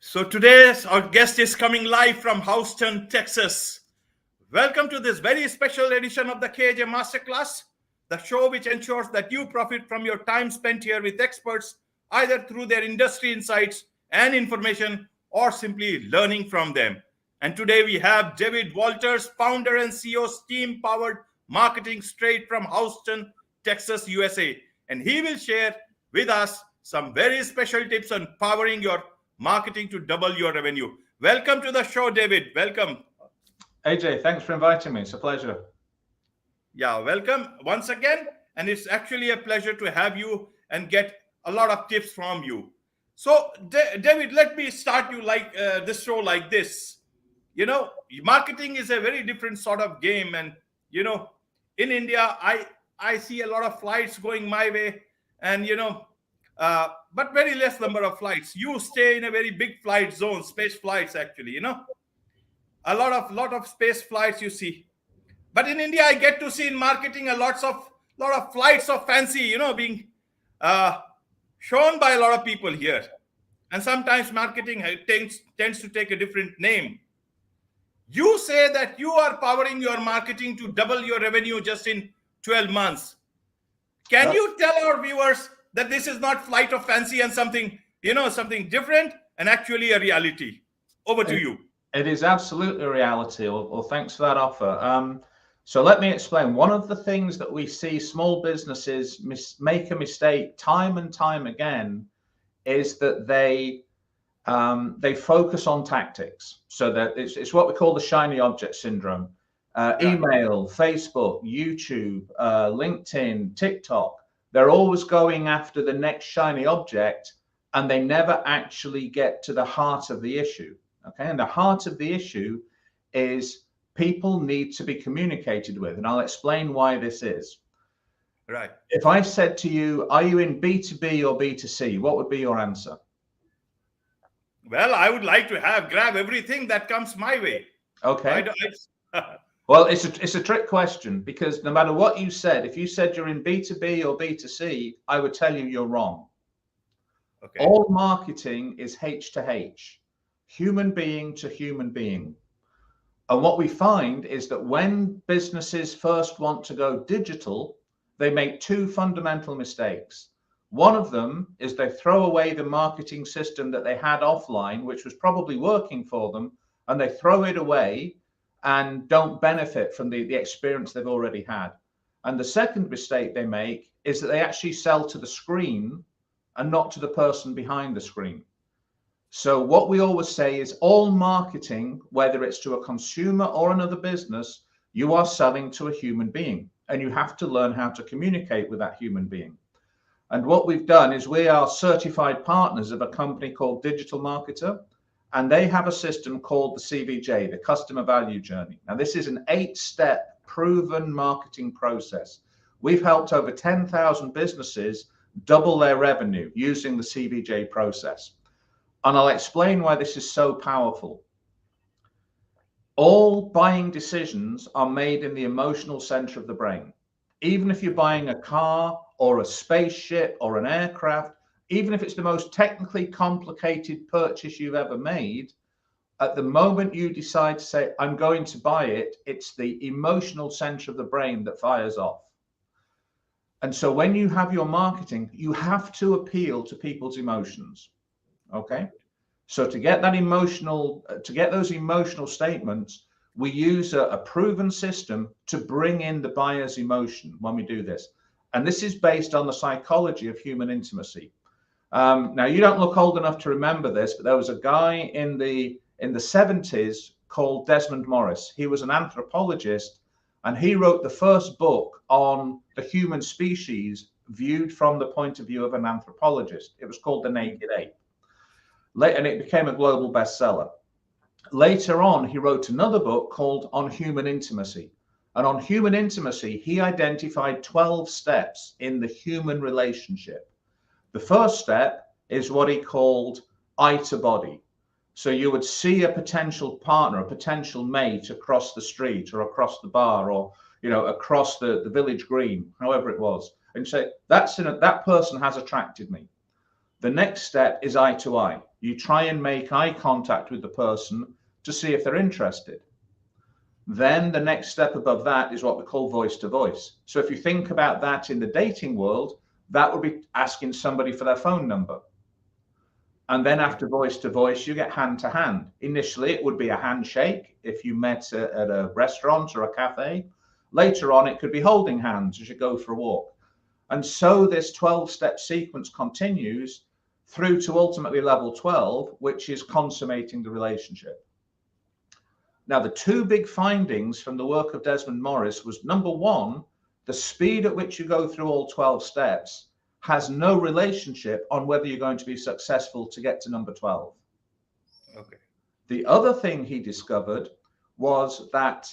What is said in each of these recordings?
So today's our guest is coming live from Houston, Texas. Welcome to this very special edition of the KAJ Masterclass, the show which ensures that you profit from your time spent here with experts, either through their industry insights and information or simply learning from them. And today we have David Walters, founder and CEO, Steem powered marketing straight from Houston, Texas, USA. And he will share with us some very special tips on powering your marketing to double your revenue. Welcome to the show, David. Welcome. AJ, thanks for inviting me. It's a pleasure. Yeah, welcome once again. And it's actually a pleasure to have you and get a lot of tips from you. So, David, let me start you like this show like this. Marketing is a very different sort of game. And, in India, I see a lot of flights going my way. And, but very less number of flights. You stay in a very big flight zone, space flights actually, a lot of space flights you see. But in India, I get to see in marketing a lot of flights of fancy, being shown by a lot of people here. And sometimes marketing tends to take a different name. You say that you are powering your marketing to double your revenue just in 12 months. Can you tell our viewers that this is not flight of fancy and something different and actually a reality? Over to you. It is absolutely a reality. Well, thanks for that offer. So let me explain. One of the things that we see small businesses make a mistake time and time again is that they focus on tactics. So that it's what we call the shiny object syndrome. Email, Facebook, YouTube, LinkedIn, TikTok. They're always going after the next shiny object, and they never actually get to the heart of the issue. Okay, and the heart of the issue is people need to be communicated with, and I'll explain why this is. Right. If I said to you, are you in B2B or B2C? What would be your answer? Well, I would like to grab everything that comes my way. Okay. Well, it's a trick question, because no matter what you said, if you said you're in B2B or B2C, I would tell you you're wrong. Okay. All marketing is H to H, human being to human being. And what we find is that when businesses first want to go digital, they make two fundamental mistakes. One of them is they throw away the marketing system that they had offline, which was probably working for them, and they throw it away and don't benefit from the experience they've already had. And the second mistake they make is that they actually sell to the screen and not to the person behind the screen. So what we always say is all marketing, whether it's to a consumer or another business, you are selling to a human being, and you have to learn how to communicate with that human being. And what we've done is we are certified partners of a company called Digital Marketer, and they have a system called the CVJ, the Customer Value Journey. Now, this is an 8-step proven marketing process. We've helped over 10,000 businesses double their revenue using the CVJ process. And I'll explain why this is so powerful. All buying decisions are made in the emotional center of the brain. Even if you're buying a car or a spaceship or an aircraft, even if it's the most technically complicated purchase you've ever made, at the moment you decide to say, I'm going to buy it, it's the emotional center of the brain that fires off. And so when you have your marketing, you have to appeal to people's emotions. Okay. So to get those emotional statements, we use a proven system to bring in the buyer's emotion when we do this. And this is based on the psychology of human intimacy. Now, you don't look old enough to remember this, but there was a guy in the 70s called Desmond Morris. He was an anthropologist, and he wrote the first book on the human species viewed from the point of view of an anthropologist. It was called The Naked Ape. And it became a global bestseller. Later on, he wrote another book called On Human Intimacy. And on human intimacy, he identified 12 steps in the human relationship. The first step is what he called eye to body. So you would see a potential partner, a potential mate across the street or across the bar or, across the village green, however it was. And you say, that person has attracted me. The next step is eye to eye. You try and make eye contact with the person to see if they're interested. Then the next step above that is what we call voice to voice. So if you think about that in the dating world, that would be asking somebody for their phone number. And then after voice to voice, you get hand to hand. Initially, it would be a handshake if you met at a restaurant or a cafe. Later on, it could be holding hands as you go for a walk. And so this 12-step sequence continues through to ultimately level 12, which is consummating the relationship. Now, the two big findings from the work of Desmond Morris was, number one, the speed at which you go through all 12 steps has no relationship on whether you're going to be successful to get to number 12. Okay. The other thing he discovered was that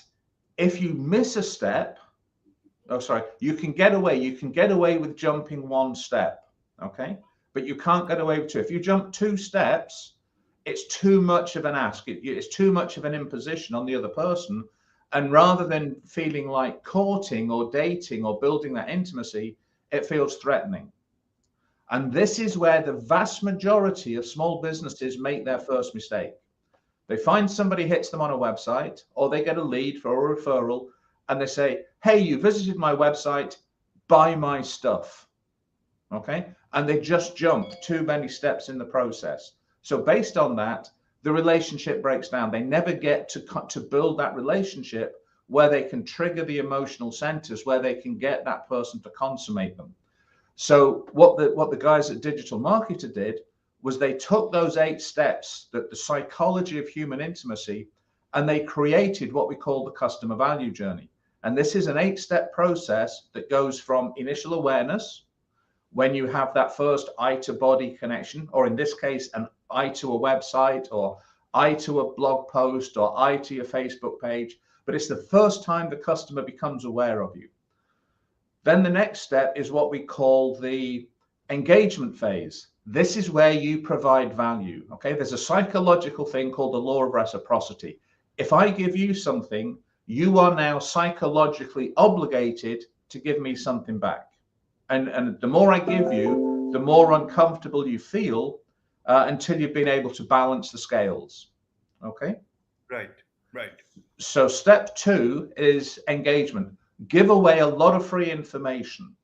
if you miss a step, you can get away with jumping one step, okay? But you can't get away with two. If you jump 2 steps, it's too much of an ask. It's too much of an imposition on the other person. And rather than feeling like courting or dating or building that intimacy, it feels threatening. And this is where the vast majority of small businesses make their first mistake. They find somebody hits them on a website, or they get a lead for a referral, and they say, hey, you visited my website, buy my stuff. Okay? And they just jump too many steps in the process. So based on that, the relationship breaks down. They never get to build that relationship where they can trigger the emotional centers, where they can get that person to consummate them. So what the guys at Digital Marketer did was they took those 8 steps, the psychology of human intimacy, and they created what we call the customer value journey. And this is an 8-step process that goes from initial awareness, when you have that first eye to body connection, or in this case, an eye to a website, or eye to a blog post, or eye to your Facebook page. But it's the first time the customer becomes aware of you. Then the next step is what we call the engagement phase. This is where you provide value. Okay, there's a psychological thing called the law of reciprocity. If I give you something, you are now psychologically obligated to give me something back. And the more I give you, the more uncomfortable you feel until you've been able to balance the scales. Okay? Right. So step 2 is engagement. Give away a lot of free information.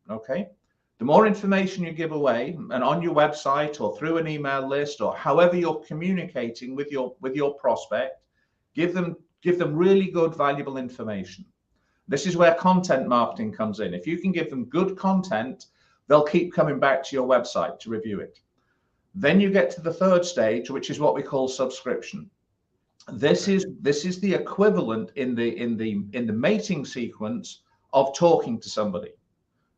Okay? The more information you give away, and on your website or through an email list or however you're communicating with your prospect, give them really good, valuable information. This is where content marketing comes in. If you can give them good content, they'll keep coming back to your website to review it. Then you get to the 3rd stage, which is what we call subscription. This is the equivalent in the mating sequence of talking to somebody.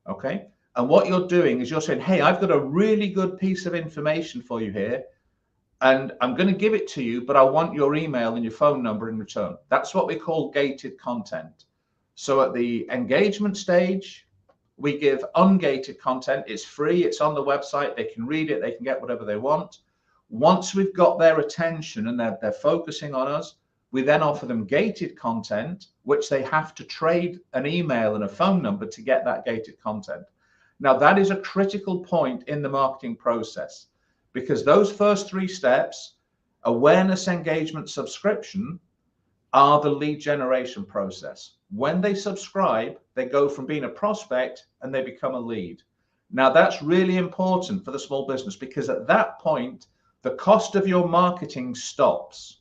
Okay? And what you're doing is you're saying, hey, I've got a really good piece of information for you here, and I'm going to give it to you, but I want your email and your phone number in return. That's what we call gated content. So at the engagement stage, we give ungated content. It's free. It's on the website. They can read it. They can get whatever they want. Once we've got their attention and they're focusing on us, we then offer them gated content, which they have to trade an email and a phone number to get that gated content. Now, that is a critical point in the marketing process, because those first 3 steps, awareness, engagement, subscription, are the lead generation process. When they subscribe, they go from being a prospect and they become a lead. Now, that's really important for the small business, because at that point, the cost of your marketing stops.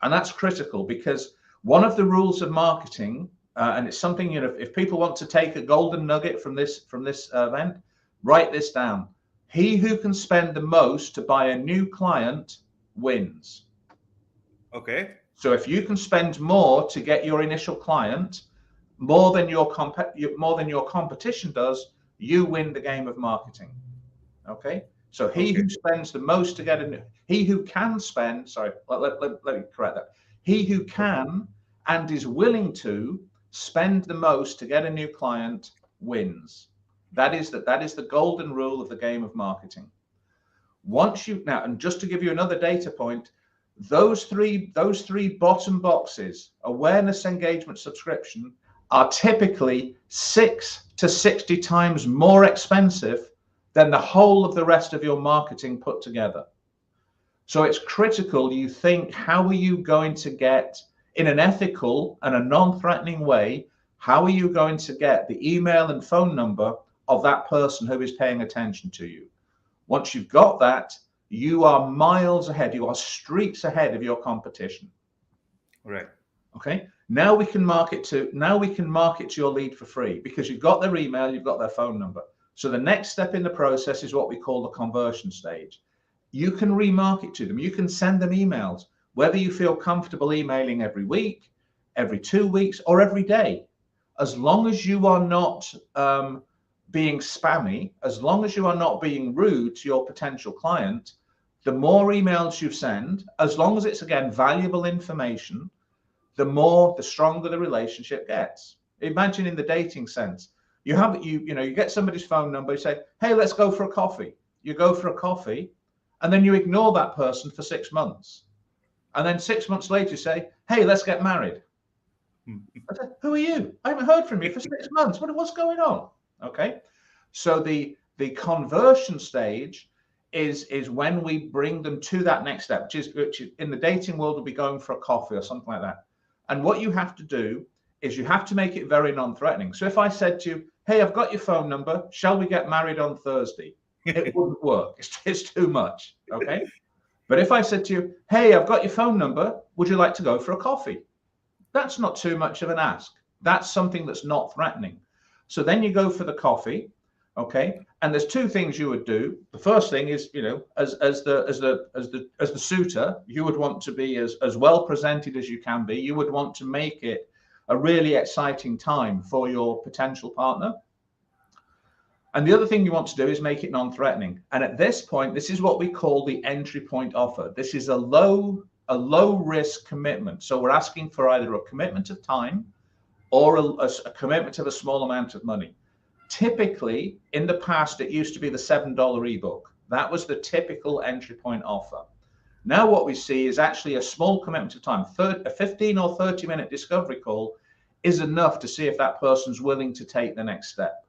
And that's critical, because one of the rules of marketing, and it's something, if people want to take a golden nugget from this event, write this down. He who can spend the most to buy a new client wins. Okay. So if you can spend more to get your initial client, more than your competition does, you win the game of marketing. Okay. So he who spends the most to get he who can spend, sorry, let me correct that. He who can and is willing to spend the most to get a new client wins. That is the golden rule of the game of marketing. Now, and just to give you another data point, those three bottom boxes, awareness, engagement, subscription, are typically 6 to 60 times more expensive than the whole of the rest of your marketing put together. So it's critical you think, how are you going to get, in an ethical and a non-threatening way, how are you going to get the email and phone number of that person who is paying attention to you? Once you've got that, you are miles ahead, you are streets ahead of your competition. Right. Okay. Now we can market to your lead for free because you've got their email, you've got their phone number. So the next step in the process is what we call the conversion stage. You can remarket to them. You can send them emails, whether you feel comfortable emailing every week, every 2 weeks, or every day. As long as you are not being spammy, as long as you are not being rude to your potential client, the more emails you send, as long as it's, again, valuable information, the stronger the relationship gets. Imagine in the dating sense, you get somebody's phone number, you say, hey, let's go for a coffee. You go for a coffee, and then you ignore that person for 6 months. And then 6 months later, you say, hey, let's get married. I said, who are you? I haven't heard from you for 6 months. What's going on? Okay. So the conversion stage is when we bring them to that next step, which in the dating world will be going for a coffee or something like that. And what you have to do is you have to make it very non-threatening. So if I said to you, hey, I've got your phone number, shall we get married on Thursday? It wouldn't work. It's too much. Okay. But if I said to you, hey, I've got your phone number, would you like to go for a coffee? That's not too much of an ask. That's something that's not threatening. So then you go for the coffee. Okay. And there's two things you would do. The first thing is, as the suitor, you would want to be as well presented as you can be. You would want to make it a really exciting time for your potential partner. And the other thing you want to do is make it non-threatening. And at this point, this is what we call the entry point offer. This is a low risk commitment. So we're asking for either a commitment of time or a commitment of a small amount of money. Typically, in the past, it used to be the $7 ebook. That was the typical entry point offer. Now what we see is actually a small commitment of time. A 15 or 30-minute discovery call is enough to see if that person's willing to take the next step.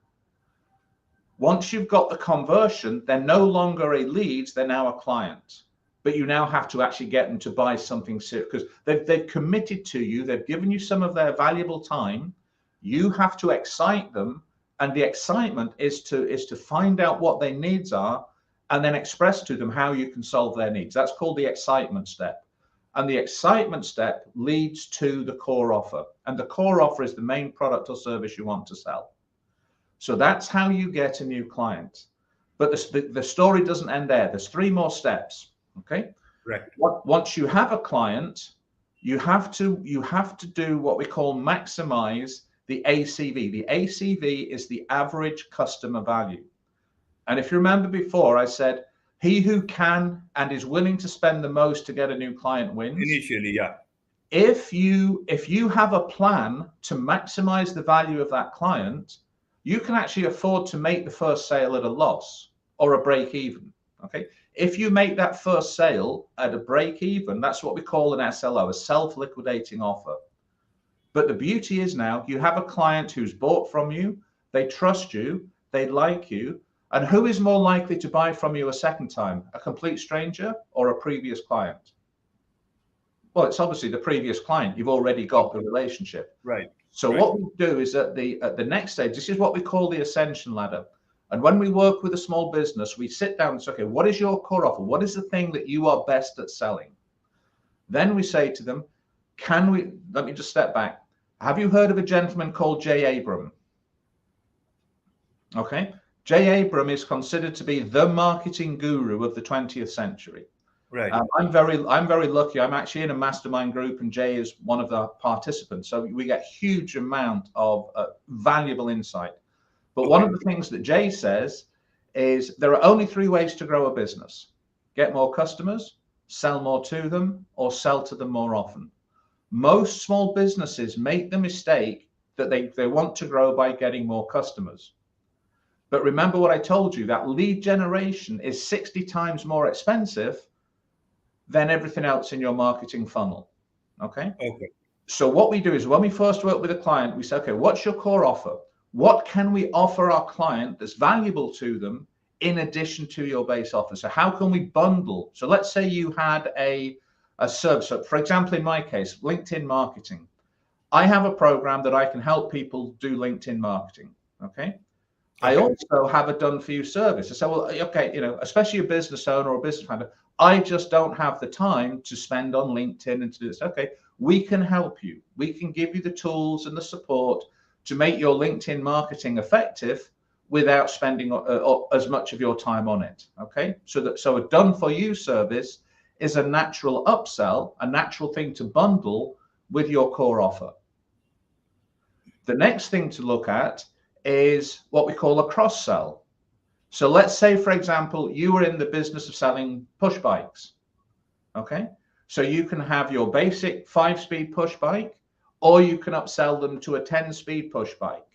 Once you've got the conversion, they're no longer a lead, they're now a client. But you now have to actually get them to buy something serious because they've committed to you, they've given you some of their valuable time. You have to excite them. And the excitement is to find out what their needs are and then express to them how you can solve their needs. That's called the excitement step. And the excitement step leads to the core offer. And the core offer is the main product or service you want to sell. So that's how you get a new client. But the story doesn't end there. There's 3 more steps. Okay. Right. Once you have a client, you have to do what we call maximize the ACV. The ACV is the average customer value. And if you remember before, I said, he who can and is willing to spend the most to get a new client wins. Initially, yeah. If you have a plan to maximize the value of that client, you can actually afford to make the first sale at a loss or a break even. Okay. If you make that first sale at a break even, that's what we call an SLO, a self-liquidating offer. But the beauty is now you have a client who's bought from you, they trust you, they like you, and who is more likely to buy from you a second time, a complete stranger or a previous client? Well, it's obviously the previous client. You've already got the relationship. Right. So what we do is at the next stage, this is what we call the ascension ladder. And when we work with a small business, we sit down and say, okay, what is your core offer? What is the thing that you are best at selling? Then we say to them, let me just step back. Have you heard of a gentleman called J. Abram? Okay. J. Abram is considered to be the marketing guru of the 20th century. Right. I'm very lucky. I'm actually in a mastermind group and Jay is one of the participants. So we get huge amount of valuable insight. But one of the things that Jay says is there are only 3 ways to grow a business: get more customers, sell more to them, or sell to them more often. Most small businesses make the mistake that they want to grow by getting more customers. But remember what I told you, that lead generation is 60 times more expensive than everything else in your marketing funnel. Okay. So what we do is when we first work with a client, we say, okay, what's your core offer? What can we offer our client that's valuable to them in addition to your base offer. So how can we bundle? So let's say you had a service. So for example, in my case, LinkedIn marketing. I have a program that I can help people do LinkedIn marketing. Okay. I also have a done for you service. I say, well, okay, especially a business owner or a business founder, I just don't have the time to spend on LinkedIn and to do this. Okay, we can help you. We can give you the tools and the support to make your LinkedIn marketing effective without spending as much of your time on it. Okay, so a done for you service is a natural upsell, a natural thing to bundle with your core offer. The next thing to look at is what we call a cross sell. So let's say, for example, you were in the business of selling push bikes. Okay, so you can have your basic 5-speed push bike, or you can upsell them to a 10-speed push bike.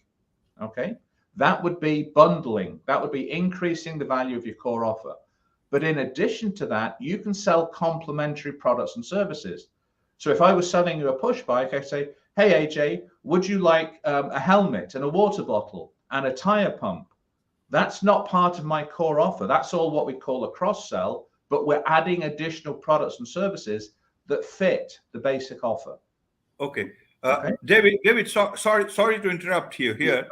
Okay, that would be bundling. That would be increasing the value of your core offer. But in addition to that, you can sell complementary products and services. So if I was selling you a push bike, I say, hey, AJ, would you like a helmet and a water bottle and a tire pump? That's not part of my core offer. That's all what we call a cross sell, but we're adding additional products and services that fit the basic offer. Okay. David, sorry to interrupt you here.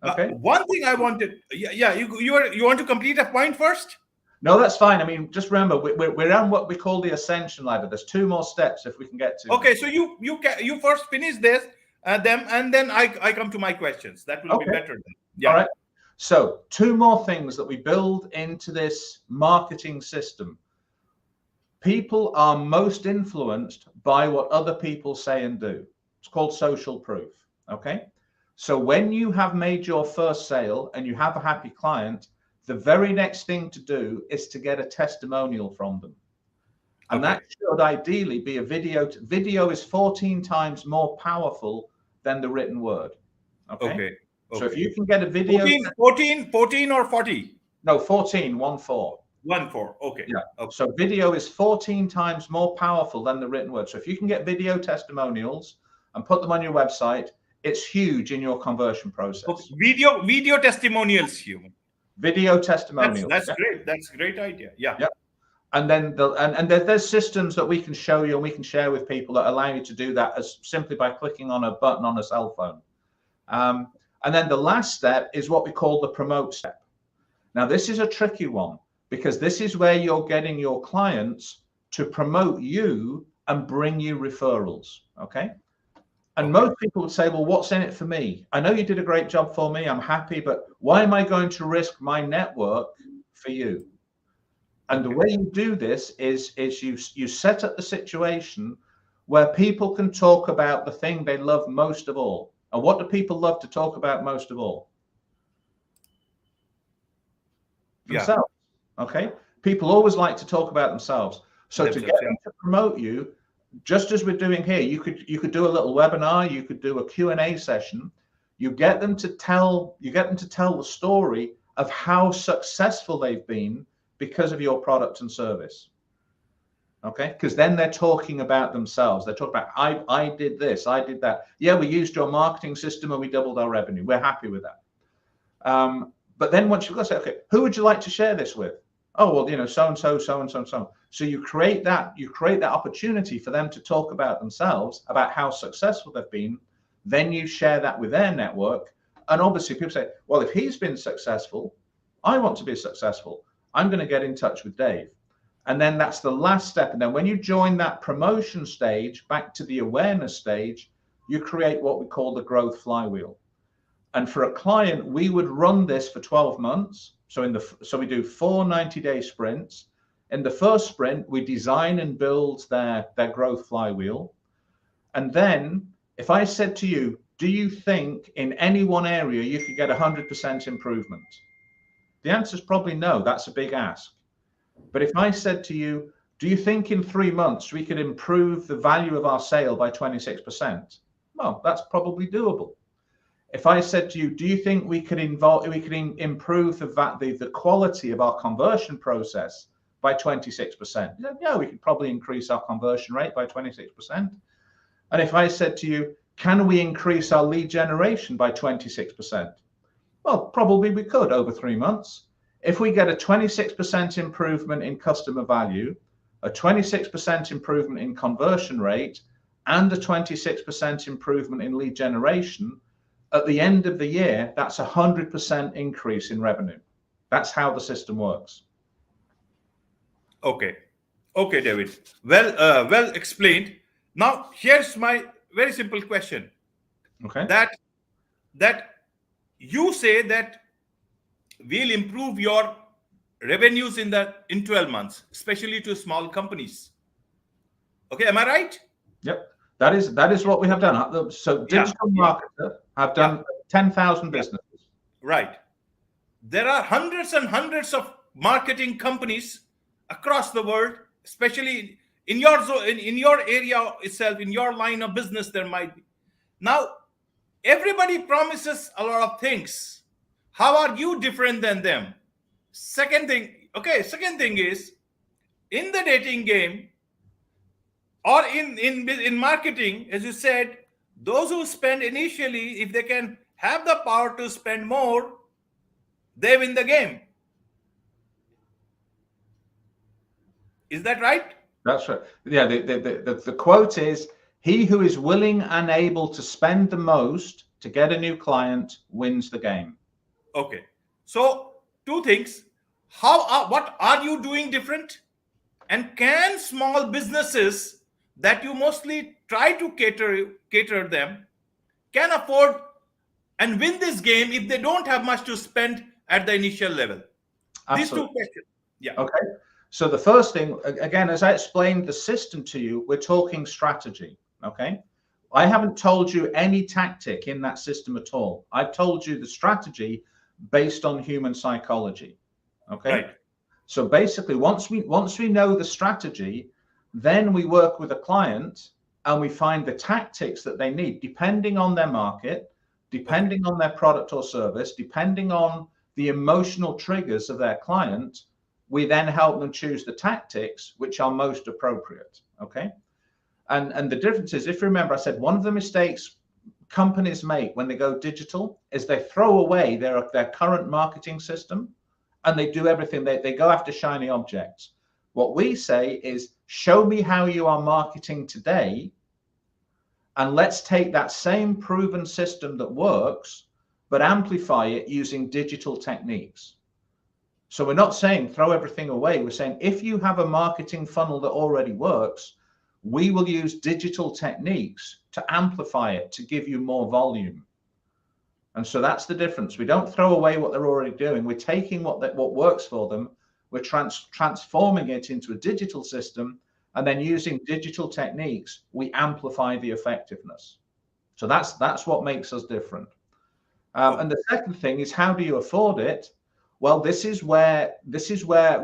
Okay. One thing I wanted, you want to complete a point first? No, that's fine. I mean, just remember, we're on what we call the ascension ladder. There's 2 more steps if we can get to. Okay, so you first finish this, and then I come to my questions. That will be better. Then. Yeah. All right. So 2 more things that we build into this marketing system. People are most influenced by what other people say and do. It's called social proof. Okay. So when you have made your first sale and you have a happy client, the very next thing to do is to get a testimonial from them. And that should ideally be a video. Video is 14 times more powerful than the written word. Okay. So if you can get a video. 14 or 40? No, 14, 1-4. 1-4. Okay. Yeah. Okay. So video is 14 times more powerful than the written word. So if you can get video testimonials and put them on your website, it's huge in your conversion process. Okay. Video testimonials, human. Video testimonials. That's great. That's a great idea. Yeah. Yeah. And then there's systems that we can show you and we can share with people that allow you to do that as simply by clicking on a button on a cell phone. And then the last step is what we call the promote step. Now, this is a tricky one because this is where you're getting your clients to promote you and bring you referrals. Okay. And most people would say, well, what's in it for me? I know you did a great job for me. I'm happy, but why am I going to risk my network for you? And the way you do this is you set up the situation where people can talk about the thing they love most of all. And what do people love to talk about most of all? Themselves. Okay. People always like to talk about themselves. So to get them to promote you, just as we're doing here, you could do a little webinar, you could do a Q&A session. You get them to tell the story of how successful they've been because of your product and service. Okay, because then they're talking about themselves. They're talking about I did this, I did that. Yeah, we used your marketing system and we doubled our revenue. We're happy with that. But then once you've got to say, okay, who would you like to share this with? Oh, well, so and so, so and so, and so. So you create that opportunity for them to talk about themselves, about how successful they've been. Then you share that with their network. And obviously people say, well, if he's been successful, I want to be successful. I'm going to get in touch with Dave. And then that's the last step. And then when you join that promotion stage back to the awareness stage, you create what we call the growth flywheel. And for a client, we would run this for 12 months. So we do 4 90-day sprints. In the first sprint, we design and build their growth flywheel. And then if I said to you, do you think in any one area you could get 100% improvement? The answer is probably no. That's a big ask. But if I said to you, do you think in 3 months we could improve the value of our sale by 26%? Well, that's probably doable. If I said to you, do you think we could improve the quality of our conversion process by 26%? Yeah, we could probably increase our conversion rate by 26%. And if I said to you, can we increase our lead generation by 26%? Well, probably we could over 3 months. If we get a 26% improvement in customer value, a 26% improvement in conversion rate, and a 26% improvement in lead generation, at the end of the year, that's a 100% increase in revenue. That's how the system works. Okay. Okay, David. Well explained. Now, here's my very simple question. Okay. That you say that we'll improve your revenues in 12 months, especially to small companies. Okay, am I right? Yep. That is what we have done. So digital marketer have done 10,000 businesses. Right. There are hundreds and hundreds of marketing companies across the world, especially in your zone, in your area itself, in your line of business, there might be. Now, everybody promises a lot of things. How are you different than them? Second thing is, in the dating game or in marketing, as you said, those who spend initially, if they can have the power to spend more, they win the game. Is that right? That's right. Yeah, the quote is, he who is willing and able to spend the most to get a new client wins the game. Okay. So two things. What are you doing different? And can small businesses that you mostly try to cater them can afford and win this game if they don't have much to spend at the initial level? Absolutely. These two questions. Yeah. Okay. So the first thing, again, as I explained the system to you, we're talking strategy. Okay. I haven't told you any tactic in that system at all. I've told you the strategy based on human psychology. Okay. Right. So basically, once we know the strategy, then we work with a client and we find the tactics that they need, depending on their market, depending on their product or service, depending on the emotional triggers of their client. We then help them choose the tactics which are most appropriate. Okay. And the difference is, if you remember, I said one of the mistakes companies make when they go digital is they throw away their current marketing system and they do everything. They go after shiny objects. What we say is, show me how you are marketing today, and let's take that same proven system that works, but amplify it using digital techniques. So we're not saying throw everything away. We're saying, if you have a marketing funnel that already works, we will use digital techniques to amplify it, to give you more volume. And so that's the difference. We don't throw away what they're already doing. We're taking what works for them. We're transforming it into a digital system, and then using digital techniques, we amplify the effectiveness. So that's what makes us different. And the second thing is, how do you afford it? Well, this is where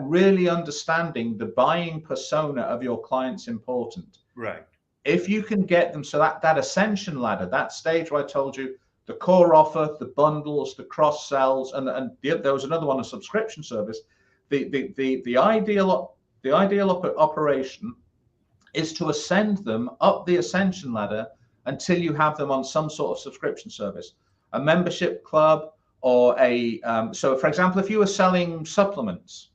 really understanding the buying persona of your client's important. Right. If you can get them, so that ascension ladder, that stage where I told you the core offer, the bundles, the cross sells, and there was another one, a subscription service. The ideal operation is to ascend them up the ascension ladder until you have them on some sort of subscription service, a membership club, or so for example, if you were selling supplements,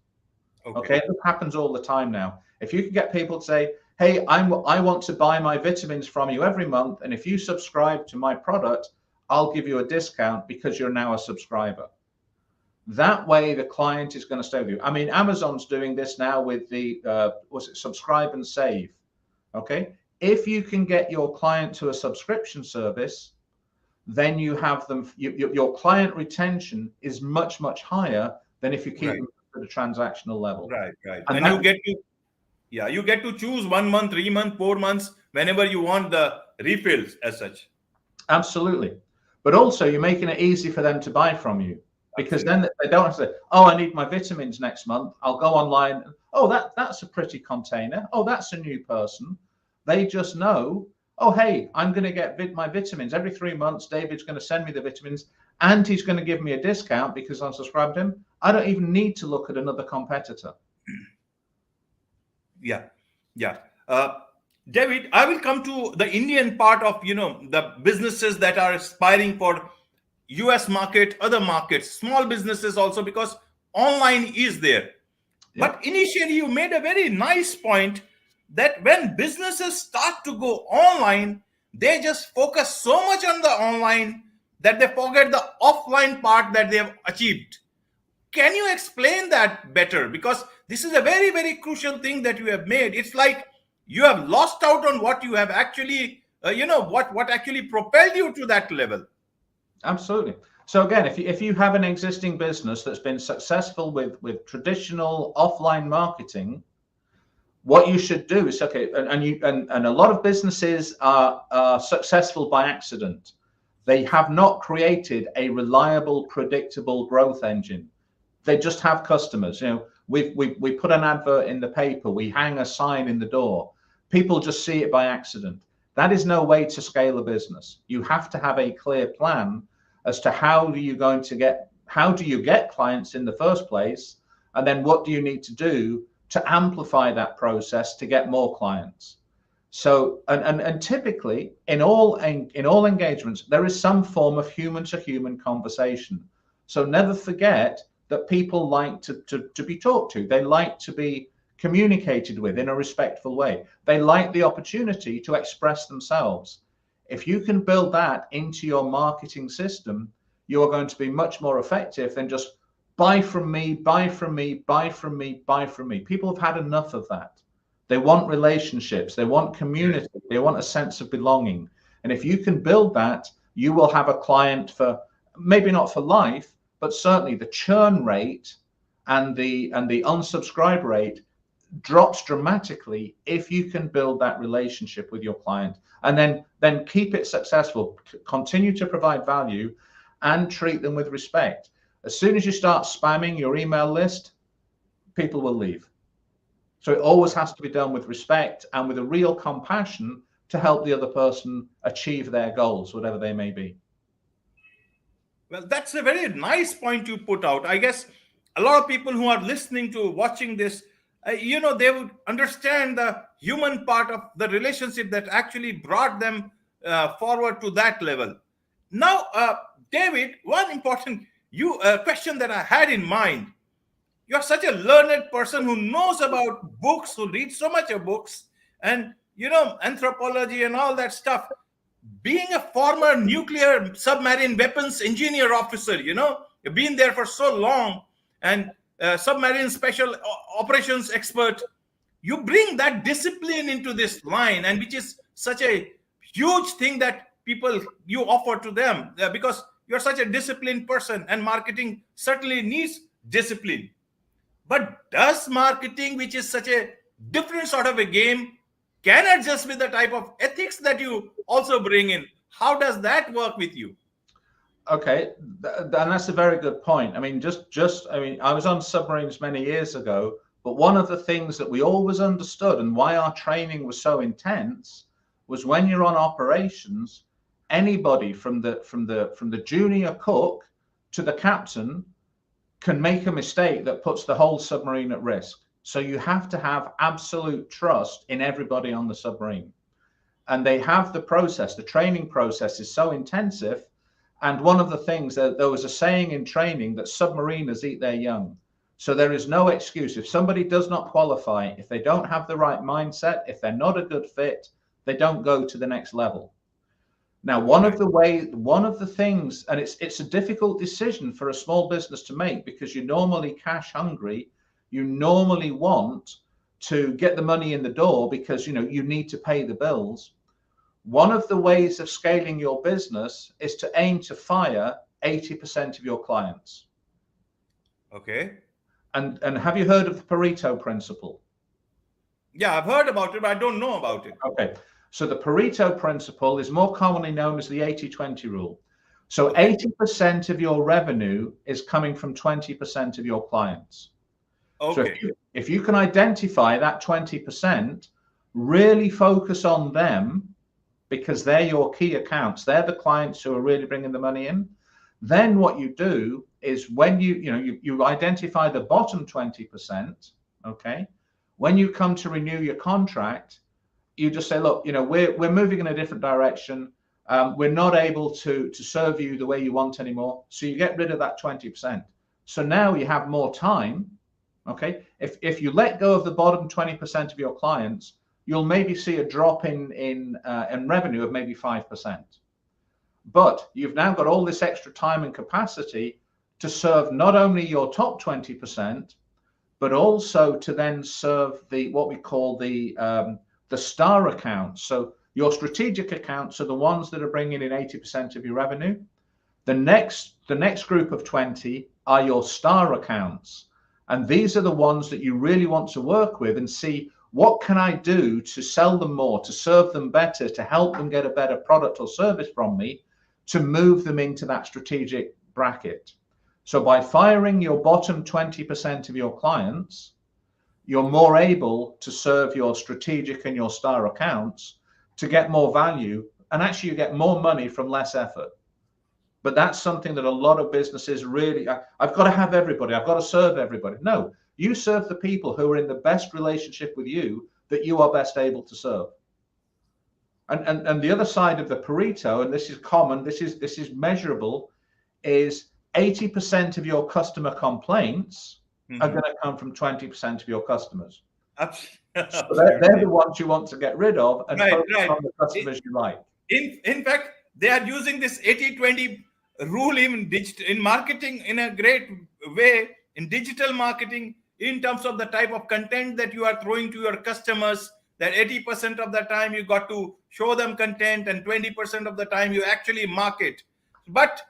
okay, it happens all the time now. If you can get people to say, hey, I want to buy my vitamins from you every month, and if you subscribe to my product, I'll give you a discount because you're now a subscriber. That way the client is going to stay with you. I mean, Amazon's doing this now with the subscribe and save. Okay, if you can get your client to a subscription service, then you have them, your client retention is much higher than if you keep them at the transactional level. Right. And you get to choose 1 month, 3 months, 4 months, whenever you want the refills as such. Absolutely. But also you're making it easy for them to buy from you, because then they don't have to say, oh, I need my vitamins next month. I'll go online. Oh, that's a pretty container. Oh, that's a new person. They just know, oh, hey, I'm going to get my vitamins every 3 months. David's going to send me the vitamins, and he's going to give me a discount because I'm subscribed to him. I don't even need to look at another competitor. Yeah. David, I will come to the Indian part of, the businesses that are aspiring for US market, other markets, small businesses also, because online is there. Yeah. But initially, you made a very nice point that when businesses start to go online, they just focus so much on the online that they forget the offline part that they have achieved. Can you explain that better? Because this is a very, very crucial thing that you have made. It's like you have lost out on what you have actually, what actually propelled you to that level. Absolutely. So again, if you have an existing business that's been successful with traditional offline marketing, what you should do is, okay, and a lot of businesses are successful by accident. They have not created a reliable, predictable growth engine. They just have customers. You know, we put an advert in the paper, we hang a sign in the door. People just see it by accident. That is no way to scale a business. You have to have a clear plan as to how do you get clients in the first place, and then what do you need to do to amplify that process to get more clients. So and typically in all engagements there is some form of human to human conversation. So never forget that people like to be talked to. They like to be communicated with in a respectful way. They like the opportunity to express themselves. If you can build that into your marketing system, you are going to be much more effective than just buy from me, buy from me, buy from me, buy from me. People have had enough of that. They want relationships, they want community, they want a sense of belonging. And if you can build that, you will have a client for maybe not for life, but certainly the churn rate and the unsubscribe rate drops dramatically if you can build that relationship with your client, and then keep it successful, continue to provide value and treat them with respect. As soon as you start spamming your email list, people will leave. So it always has to be done with respect and with a real compassion to help the other person achieve their goals, whatever they may be. Well, that's a very nice point you put out. I guess a lot of people who are listening to, watching this, they would understand the human part of the relationship that actually brought them forward to that level. Now, David, one important question that I had in mind. You're such a learned person who knows about books, who reads so much of books, and anthropology and all that stuff. Being a former nuclear submarine weapons engineer officer, you've been there for so long, and submarine special operations expert, you bring that discipline into this line, and which is such a huge thing that you offer to them, because you're such a disciplined person, and marketing certainly needs discipline. But does marketing, which is such a different sort of a game, can adjust with the type of ethics that you also bring in? How does that work with you? Okay, and that's a very good point. I mean, I was on submarines many years ago, but one of the things that we always understood and why our training was so intense was when you're on operations, anybody from the junior cook to the captain can make a mistake that puts the whole submarine at risk. So you have to have absolute trust in everybody on the submarine. And they have the process, the training process is so intensive. And one of the things that there was a saying in training that submariners eat their young. So there is no excuse. If somebody does not qualify, if they don't have the right mindset, if they're not a good fit, they don't go to the next level. Now, one of the things, and it's a difficult decision for a small business to make, because you're normally cash hungry. You normally want to get the money in the door because you need to pay the bills. One of the ways of scaling your business is to aim to fire 80% of your clients. Okay. And have you heard of the Pareto principle? Yeah, I've heard about it, but I don't know about it. Okay. So the Pareto principle is more commonly known as the 80-20 rule. So 80% of your revenue is coming from 20% of your clients. Okay. So if you can identify that 20%, really focus on them, because they're your key accounts. They're the clients who are really bringing the money in. Then what you do is when you identify the bottom 20%, okay? When you come to renew your contract, you just say, look, we're moving in a different direction. We're not able to serve you the way you want anymore. So you get rid of that 20%. So now you have more time. Okay. If you let go of the bottom 20% of your clients, you'll maybe see a drop in revenue of maybe 5%. But you've now got all this extra time and capacity to serve not only your top 20%, but also to then serve the what we call the star accounts. So your strategic accounts are the ones that are bringing in 80% of your revenue. The next group of 20 are your star accounts. And these are the ones that you really want to work with and see, what can I do to sell them more, to serve them better, to help them get a better product or service from me, to move them into that strategic bracket. So by firing your bottom 20% of your clients, you're more able to serve your strategic and your star accounts to get more value, and actually you get more money from less effort. But that's something that a lot of businesses really, I've got to have everybody, I've got to serve everybody. No, you serve the people who are in the best relationship with you that you are best able to serve. And the other side of the Pareto, and this is common, this is measurable, is 80% of your customer complaints are going to come from 20% of your customers. So they're the ones you want to get rid of and focus on the customers you like. In fact, they are using this 80-20 rule in marketing in a great way, in digital marketing, in terms of the type of content that you are throwing to your customers, that 80% of the time you got to show them content and 20% of the time you actually market. But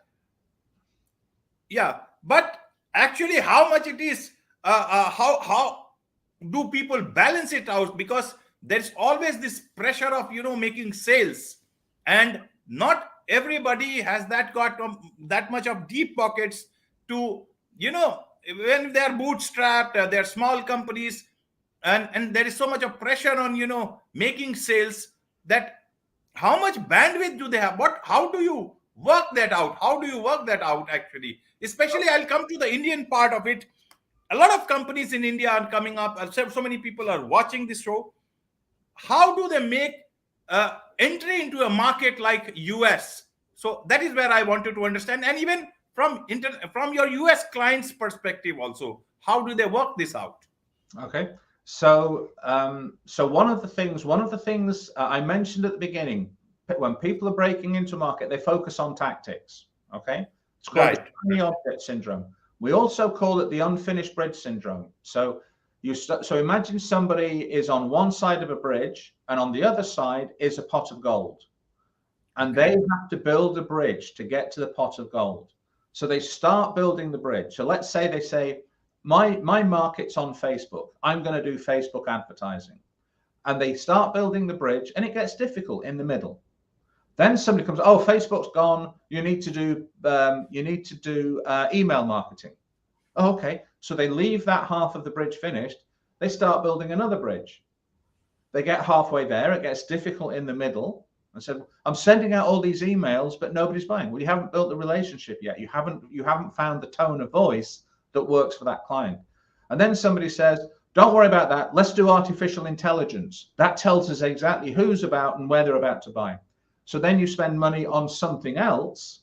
actually how much it is, how do people balance it out? Because there's always this pressure of, making sales, and not everybody has got that much of deep pockets to, when they're bootstrapped, they're small companies, and there is so much of pressure on, making sales, that how much bandwidth do they have? How do you work that out? How do you work that out actually? Especially, I'll come to the Indian part of it. A lot of companies in India are coming up. So many people are watching this show. How do they make entry into a market like US? So that is where I wanted to understand. And even from your US clients' perspective also, how do they work this out? Okay. So one of the things I mentioned at the beginning, when people are breaking into market, they focus on tactics. Okay. It's called the shiny object syndrome. We also call it the unfinished bridge syndrome. So imagine somebody is on one side of a bridge and on the other side is a pot of gold. And they have to build a bridge to get to the pot of gold. So they start building the bridge. So let's say they say, my market's on Facebook. I'm going to do Facebook advertising. And they start building the bridge, and it gets difficult in the middle. Then somebody comes, oh, Facebook's gone. You need to do email marketing. Oh, okay. So they leave that half of the bridge finished. They start building another bridge. They get halfway there. It gets difficult in the middle. And said, I'm sending out all these emails, but nobody's buying. Well, you haven't built the relationship yet. You haven't found the tone of voice that works for that client. And then somebody says, don't worry about that. Let's do artificial intelligence. That tells us exactly who's about and where they're about to buy. So then you spend money on something else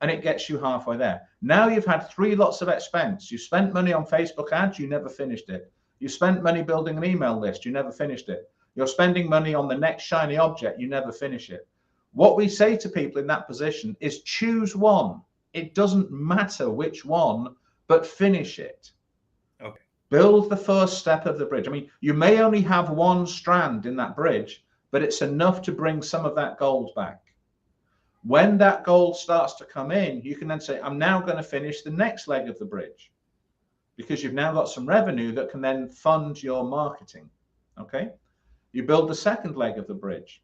and it gets you halfway there. Now you've had 3 lots of expense. You spent money on Facebook ads, you never finished it. You spent money building an email list, you never finished it. You're spending money on the next shiny object, you never finish it. What we say to people in that position is choose one. It doesn't matter which one, but finish it. Okay. Build the first step of the bridge. I mean, you may only have one strand in that bridge, but it's enough to bring some of that gold back. When that gold starts to come in, you can then say, I'm now going to finish the next leg of the bridge, because you've now got some revenue that can then fund your marketing. Okay. You build the second leg of the bridge.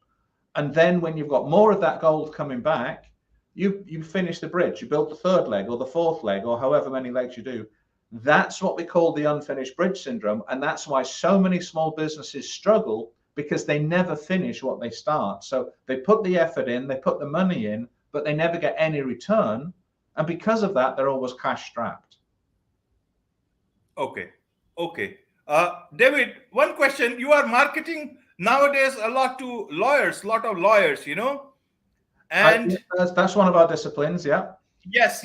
And then when you've got more of that gold coming back, you finish the bridge. You build the third leg or the fourth leg or however many legs you do. That's what we call the unfinished bridge syndrome. And that's why so many small businesses struggle, because they never finish what they start. So they put the effort in, they put the money in, but they never get any return. And because of that, they're always cash strapped. Okay. David, one question. You are marketing nowadays a lot of lawyers, And that's one of our disciplines. Yeah. Yes.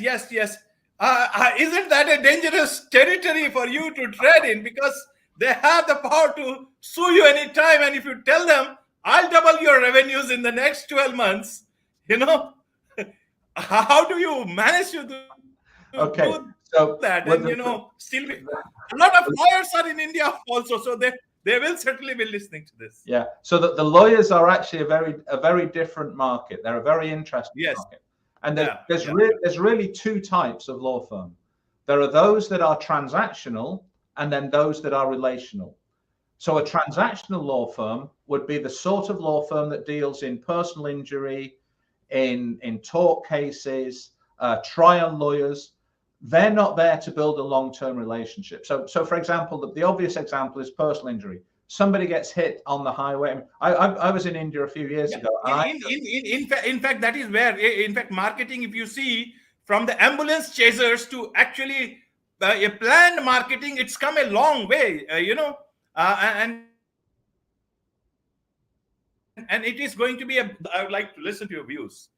Isn't that a dangerous territory for you to tread in? Because they have the power to sue you anytime. And if you tell them, I'll double your revenues in the next 12 months, you know, how do you manage to do that? Okay, And, so still be a lot of lawyers are in India also. So they will certainly be listening to this. yeah, so that the lawyers are actually a very different market. They're a very interesting Yes. market, and Yeah. there's really two types of law firm. There are those that are transactional, and then those that are relational. So a transactional law firm would be the sort of law firm that deals in personal injury, in tort cases, trial lawyers. They're not there to build a long-term relationship. So for example, the obvious example is personal injury. Somebody gets hit on the highway. I was in India a few years ago. In fact, that is where, in fact, marketing, if you see, from the ambulance chasers to actually a planned marketing, it's come a long way, and it is going to be I would like to listen to your views.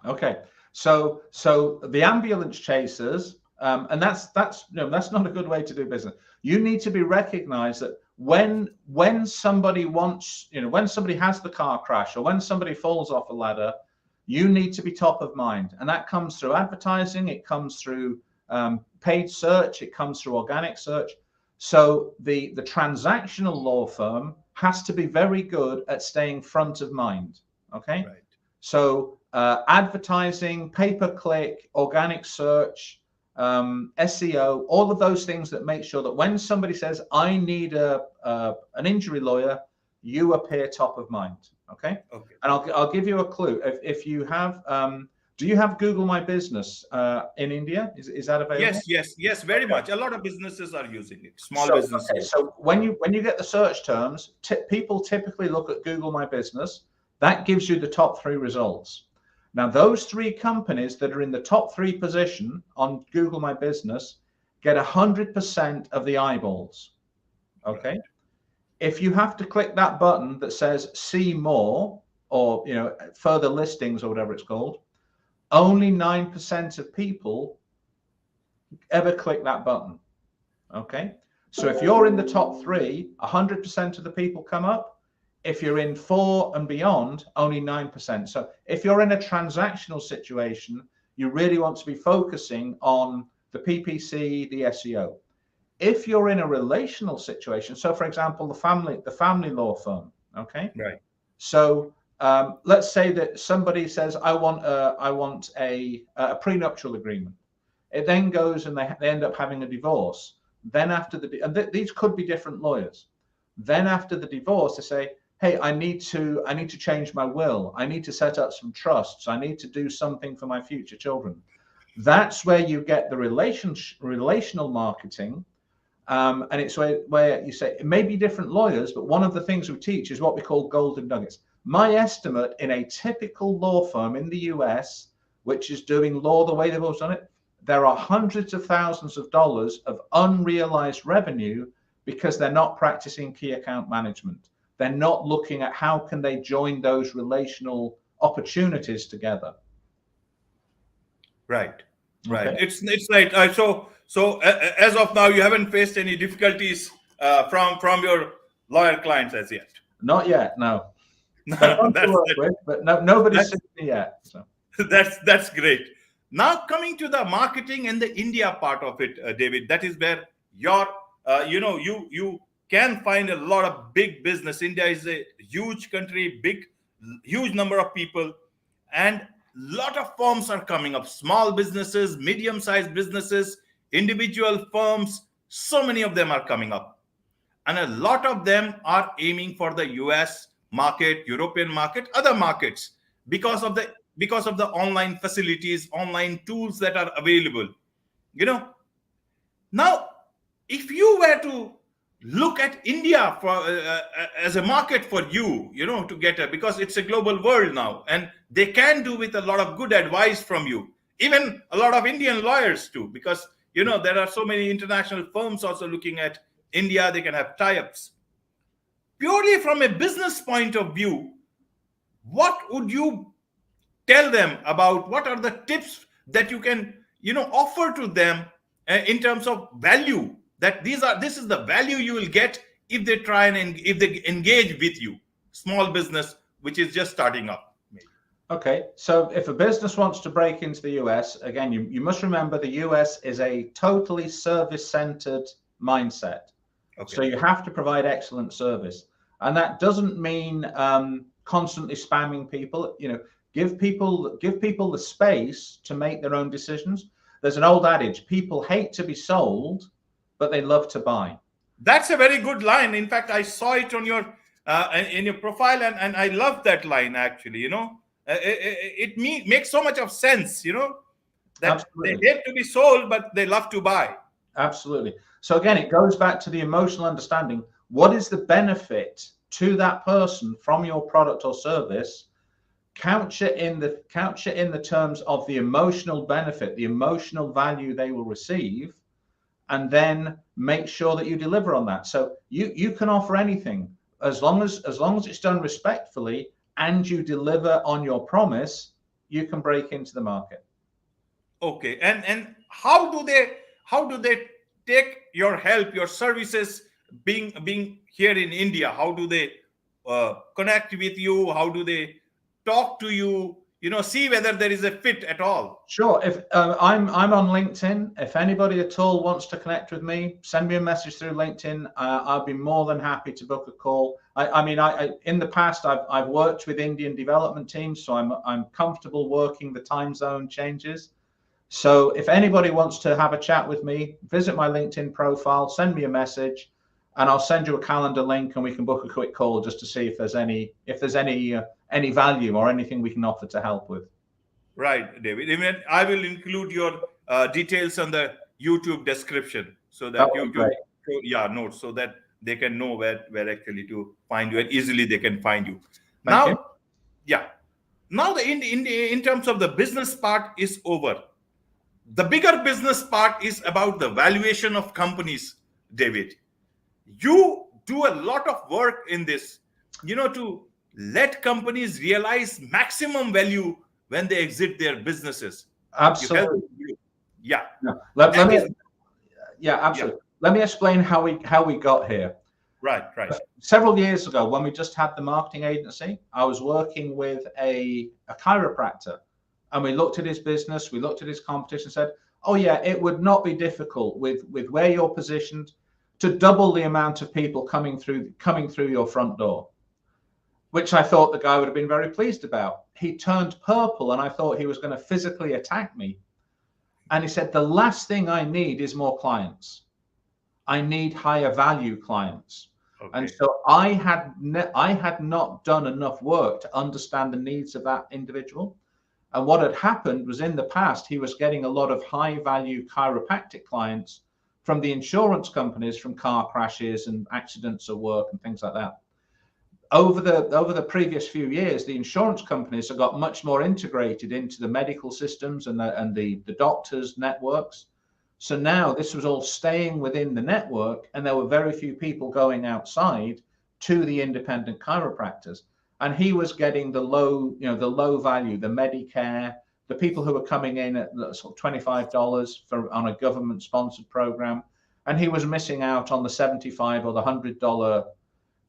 Okay, so the ambulance chasers, and that's not a good way to do business. You need to be recognized that when somebody wants, when somebody has the car crash or when somebody falls off a ladder, you need to be top of mind, and that comes through advertising. It comes through paid search. It comes through organic search. So the transactional law firm has to be very good at staying front of mind. Okay. Right. So advertising, pay-per-click, organic search, SEO, all of those things that make sure that when somebody says, I need an injury lawyer, you appear top of mind. Okay. Okay. And I'll give you a clue. If you have, do you have Google My Business in India? Is that available? Yes, very much. A lot of businesses are using it. Small businesses. Okay, so when you get the search terms, people typically look at Google My Business. That gives you the top 3 results. Now, those 3 companies that are in the top 3 position on Google My Business get 100% of the eyeballs. Okay. Right. If you have to click that button that says see more, or further listings, or whatever it's called, only 9% of people ever click that button. Okay. So if you're in the top 3, 100% of the people come up. If you're in 4 and beyond, only 9%. So if you're in a transactional situation, you really want to be focusing on the PPC, the SEO. If you're in a relational situation, so for example, the family law firm, okay? Right. So let's say that somebody says, I want a prenuptial agreement. It then goes and they end up having a divorce. Then after these could be different lawyers. Then after the divorce, they say, hey, I need to change my will. I need to set up some trusts. I need to do something for my future children. That's where you get the relational marketing. And it's where you say it may be different lawyers, but one of the things we teach is what we call golden nuggets. My estimate in a typical law firm in the US, which is doing law the way they've always done it, there are hundreds of thousands of dollars of unrealized revenue because they're not practicing key account management. They're not looking at how can they join those relational opportunities together. Right. Okay. It's like so as of now, you haven't faced any difficulties from your lawyer clients as yet. Not yet, no. But nobody's seen me yet. So. That's great. Now coming to the marketing and the India part of it, David, that is where your you can find a lot of big business. India is a huge country, huge number of people, and lot of firms are coming up. Small businesses, medium-sized businesses, individual firms. So many of them are coming up, and a lot of them are aiming for the US market, European market, other markets because of the online facilities, online tools that are available. Now, if you were to look at India for as a market for you, to get because it's a global world now, and they can do with a lot of good advice from you. Even a lot of Indian lawyers too, because there are so many international firms also looking at India. They can have tie-ups. Purely from a business point of view, what would you tell them about? What are the tips that you can offer to them in terms of value, that this is the value you will get if they try and if they engage with you, small business which is just starting up, maybe. Okay, so if a business wants to break into the US, again, you must remember the US is a totally service-centered mindset. Okay. So you have to provide excellent service, and that doesn't mean constantly spamming people. Give people the space to make their own decisions. There's an old adage: people hate to be sold, but they love to buy. That's a very good line. In fact, I saw it on your in your profile, and I love that line, actually. It makes so much of sense, that Absolutely. they hate to be sold, but they love to buy. Absolutely. So again, it goes back to the emotional understanding. What is the benefit to that person from your product or service? Couch it in the terms of the emotional benefit, the emotional value they will receive, and then make sure that you deliver on that. So you can offer anything as long as it's done respectfully and you deliver on your promise. You can break into the market. Okay, and how do they take your help, your services, being here in India? How do they connect with you? How do they talk to you? See whether there is a fit at all. Sure. If I'm on LinkedIn, if anybody at all wants to connect with me, send me a message through LinkedIn. I'll be more than happy to book a call. I mean, in the past I've worked with Indian development teams, so I'm comfortable working the time zone changes. So if anybody wants to have a chat with me, visit my LinkedIn profile, send me a message, and I'll send you a calendar link, and we can book a quick call just to see if there's any value or anything we can offer to help with. Right, David. Even I will include your details on the YouTube description, so that YouTube, notes, so that they can know where actually to find you, and easily they can find you. Thank you. Now in terms of the business part is over. The bigger business part is about the valuation of companies, David. You do a lot of work in this, to let companies realize maximum value when they exit their businesses. Absolutely. Yeah. Absolutely. Let me explain how we got here. Right. Several years ago, when we just had the marketing agency, I was working with a chiropractor, and we looked at his business, we looked at his competition, said, oh yeah, it would not be difficult with where you're positioned to double the amount of people coming through your front door, which I thought the guy would have been very pleased about. He turned purple, and I thought he was going to physically attack me. And he said, the last thing I need is more clients. I need higher value clients. Okay. And so I had not done enough work to understand the needs of that individual. And what had happened was, in the past, he was getting a lot of high value chiropractic clients from the insurance companies, from car crashes and accidents at work and things like that. Over the previous few years, the insurance companies have got much more integrated into the medical systems and the doctors' networks. So now this was all staying within the network, and there were very few people going outside to the independent chiropractors. And he was getting the low value, the Medicare, the people who were coming in at sort of $25 on a government sponsored program, and he was missing out on the $75 or the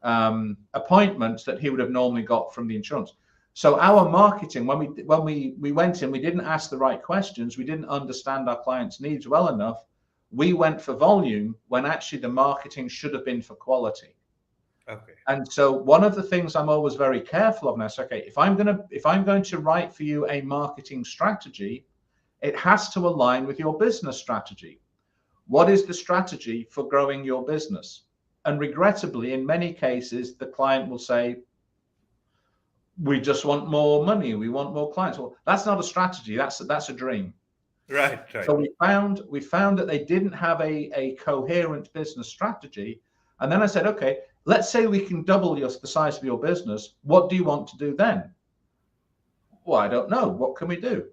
$100 appointments that he would have normally got from the insurance. So our marketing, when we went in, we didn't ask the right questions. We didn't understand our clients' needs well enough. We went for volume when actually the marketing should have been for quality. Okay. And so one of the things I'm always very careful of now is, okay, if I'm going to write for you a marketing strategy, it has to align with your business strategy. What is the strategy for growing your business? And regrettably, in many cases, the client will say, we just want more money, we want more clients. Well, that's not a strategy, that's a dream. Right. So we found that they didn't have a coherent business strategy. And then I said, okay, let's say we can double the size of your business. What do you want to do then? Well, I don't know. What can we do?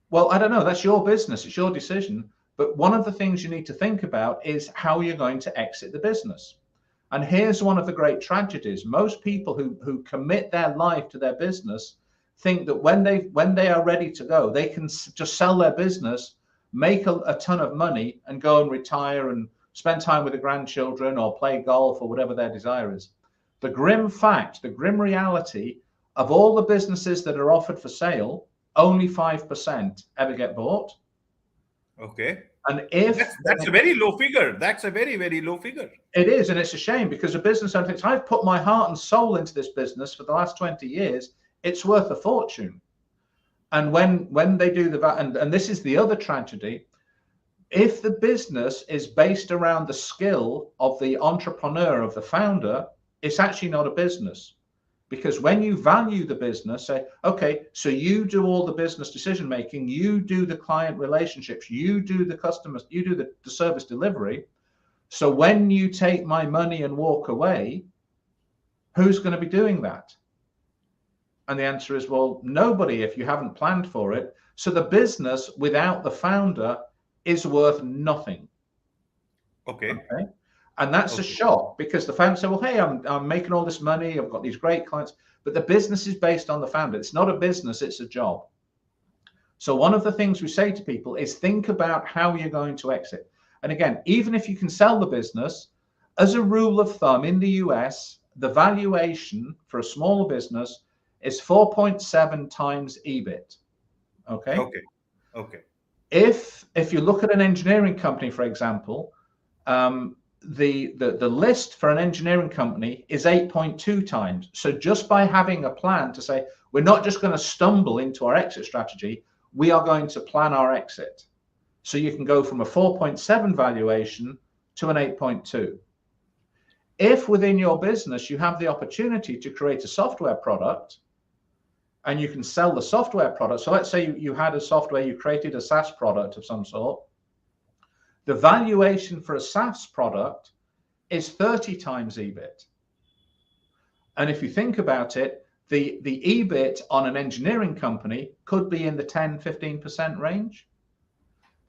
Well, I don't know. That's your business. It's your decision. But one of the things you need to think about is how you're going to exit the business. And here's one of the great tragedies. Most people who commit their life to their business think that when they are ready to go, they can just sell their business make a ton of money and go and retire and spend time with the grandchildren or play golf or whatever their desire is. The grim fact, the grim reality of all the businesses that are offered for sale, only 5% ever get bought. Okay. And if that's a very low figure. That's a very, very low figure. It is, and it's a shame because a business owner thinks, I've put my heart and soul into this business for the last 20 years. It's worth a fortune. And when they do and this is the other tragedy, if the business is based around the skill of the entrepreneur, of the founder, it's actually not a business. Because when you value the business, say, okay, so you do all the business decision making, you do the client relationships, you do the customers, you do the service delivery. So when you take my money and walk away, who's going to be doing that? And the answer is, well, nobody, if you haven't planned for it. So the business without the founder is worth nothing. Okay. And that's a shock, because the founder said, well, hey, I'm making all this money, I've got these great clients, but the business is based on the founder. It's not a business, it's a job. So one of the things we say to people is think about how you're going to exit. And again, even if you can sell the business, as a rule of thumb in the US, the valuation for a smaller business is 4.7 times EBIT. Okay. If you look at an engineering company, for example, the list for an engineering company is 8.2 times. So just by having a plan to say, we're not just going to stumble into our exit strategy, we are going to plan our exit. So you can go from a 4.7 valuation to an 8.2. If within your business you have the opportunity to create a software product and you can sell the software product. So let's say you had a software, you created a SaaS product of some sort. The valuation for a SaaS product is 30 times EBIT. And if you think about it, the EBIT on an engineering company could be in the 10-15% range.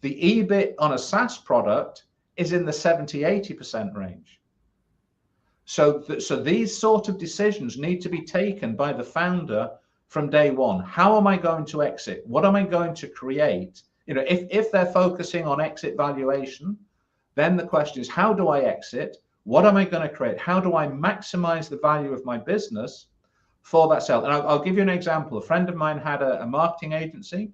The EBIT on a SaaS product is in the 70-80% range. So these sort of decisions need to be taken by the founder from day one. How am I going to exit? What am I going to create? You know, if they're focusing on exit valuation, then the question is, how do I exit? What am I going to create? How do I maximize the value of my business for that sale? And I'll give you an example. A friend of mine had a marketing agency.